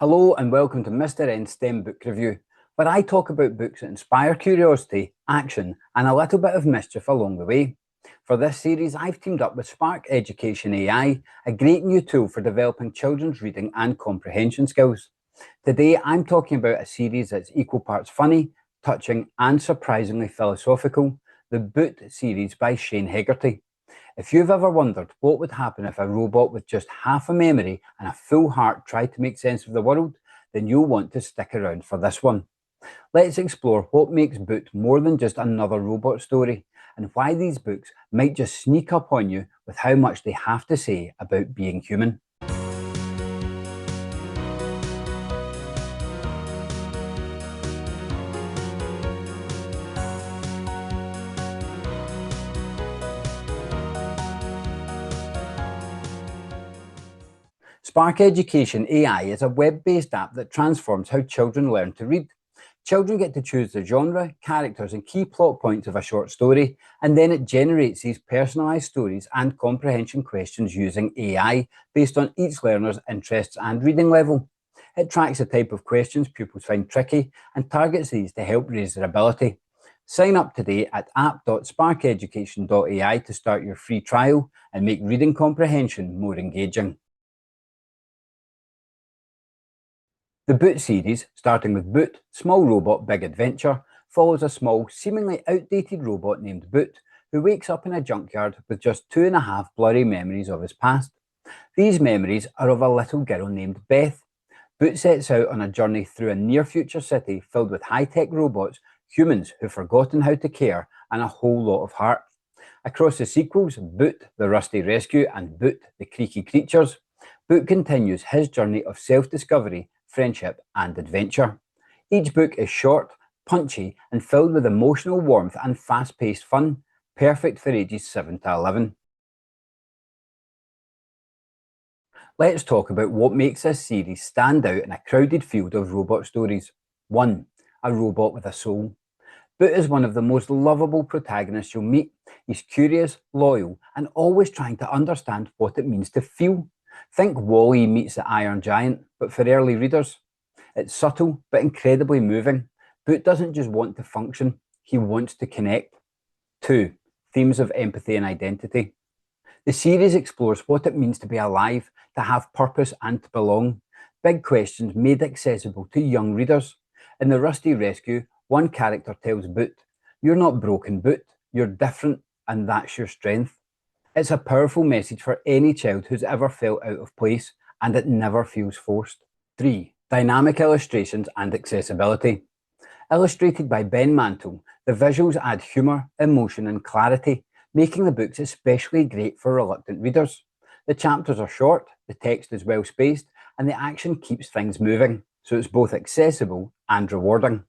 Hello and welcome to Mr. N's STEM Book Review, where I talk about books that inspire curiosity, action and a little bit of mischief along the way. For this series, I've teamed up with Spark Education AI, a great new tool for developing children's reading and comprehension skills. Today, I'm talking about a series that's equal parts funny, touching and surprisingly philosophical, the Boot series by Shane Hegarty. If you've ever wondered what would happen if a robot with just half a memory and a full heart tried to make sense of the world, then you'll want to stick around for this one. Let's explore what makes Boot more than just another robot story, and why these books might just sneak up on you with how much they have to say about being human. Spark Education AI is a web-based app that transforms how children learn to read. Children get to choose the genre, characters and key plot points of a short story, and then it generates these personalised stories and comprehension questions using AI based on each learner's interests and reading level. It tracks the type of questions pupils find tricky and targets these to help raise their ability. Sign up today at app.sparkeducation.ai to start your free trial and make reading comprehension more engaging. The Boot series, starting with Boot, Small Robot, Big Adventure, follows a small, seemingly outdated robot named Boot, who wakes up in a junkyard with just 2.5 blurry memories of his past. These memories are of a little girl named Beth. Boot sets out on a journey through a near-future city filled with high-tech robots, humans who've forgotten how to care, and a whole lot of heart. Across the sequels, Boot, the Rusty Rescue, and Boot, the Creaky Creatures, Boot continues his journey of self-discovery, friendship and adventure. Each book is short, punchy and filled with emotional warmth and fast-paced fun, perfect for ages 7 to 11. Let's talk about what makes this series stand out in a crowded field of robot stories. 1. A robot with a soul. Boot is one of the most lovable protagonists you'll meet. He's curious, loyal and always trying to understand what it means to feel. Think WALL-E meets the Iron Giant, but for early readers. It's subtle, but incredibly moving. Boot doesn't just want to function, he wants to connect. 2. Themes of empathy and identity. The series explores what it means to be alive, to have purpose and to belong. Big questions made accessible to young readers. In The Rusty Rescue, one character tells Boot, "You're not broken, Boot, you're different, and that's your strength." It's a powerful message for any child who's ever felt out of place, and it never feels forced. 3. Dynamic illustrations and accessibility. Illustrated by Ben Mantle, the visuals add humour, emotion and clarity, making the books especially great for reluctant readers. The chapters are short, the text is well spaced, and the action keeps things moving, so it's both accessible and rewarding.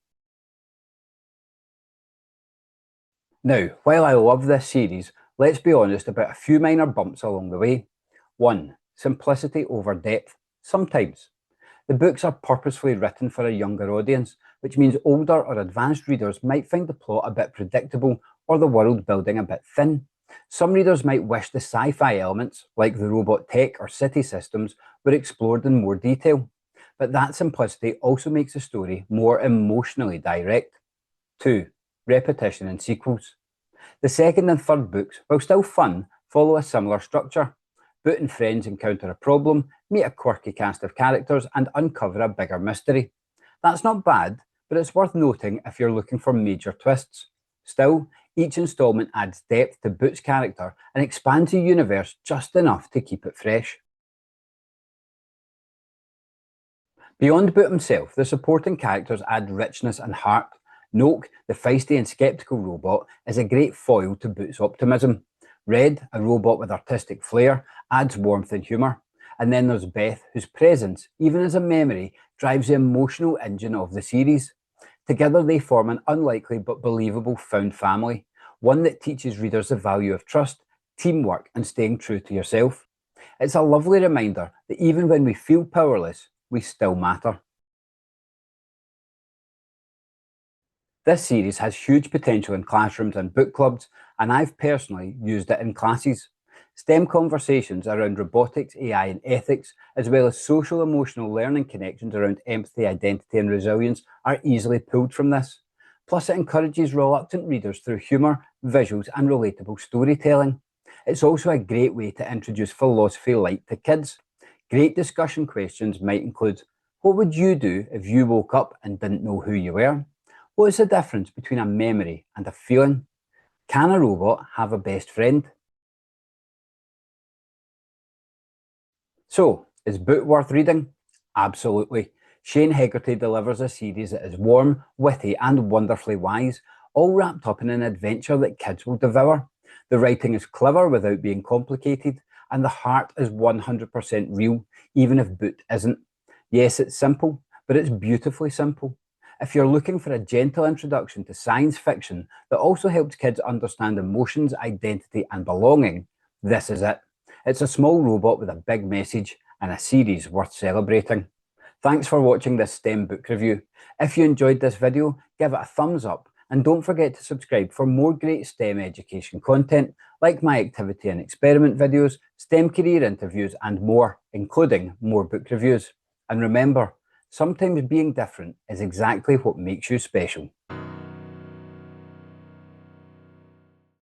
Now, while I love this series, let's be honest about a few minor bumps along the way. 1. Simplicity over depth. Sometimes. The books are purposefully written for a younger audience, which means older or advanced readers might find the plot a bit predictable or the world building a bit thin. Some readers might wish the sci-fi elements, like the robot tech or city systems, were explored in more detail. But that simplicity also makes the story more emotionally direct. 2. Repetition in sequels. The second and third books, while still fun, follow a similar structure. Boot and friends encounter a problem, meet a quirky cast of characters and uncover a bigger mystery. That's not bad, but it's worth noting if you're looking for major twists. Still, each instalment adds depth to Boot's character and expands the universe just enough to keep it fresh. Beyond Boot himself, the supporting characters add richness and heart. Noak, the feisty and skeptical robot, is a great foil to Boot's optimism. Red, a robot with artistic flair, adds warmth and humour. And then there's Beth, whose presence, even as a memory, drives the emotional engine of the series. Together they form an unlikely but believable found family, one that teaches readers the value of trust, teamwork and staying true to yourself. It's a lovely reminder that even when we feel powerless, we still matter. This series has huge potential in classrooms and book clubs, and I've personally used it in classes. STEM conversations around robotics, AI and ethics, as well as social emotional learning connections around empathy, identity and resilience are easily pulled from this. Plus it encourages reluctant readers through humour, visuals and relatable storytelling. It's also a great way to introduce philosophy light to kids. Great discussion questions might include, what would you do if you woke up and didn't know who you were? What is the difference between a memory and a feeling? Can a robot have a best friend? So, is Boot worth reading? Absolutely. Shane Hegarty delivers a series that is warm, witty and wonderfully wise, all wrapped up in an adventure that kids will devour. The writing is clever without being complicated, and the heart is 100% real, even if Boot isn't. Yes, it's simple, but it's beautifully simple. If you're looking for a gentle introduction to science fiction that also helps kids understand emotions, identity and belonging, this is it. It's a small robot with a big message and a series worth celebrating. Thanks for watching this STEM book review. If you enjoyed this video, give it a thumbs up and don't forget to subscribe for more great STEM education content like my activity and experiment videos, STEM career interviews and more, including more book reviews. And remember, sometimes being different is exactly what makes you special.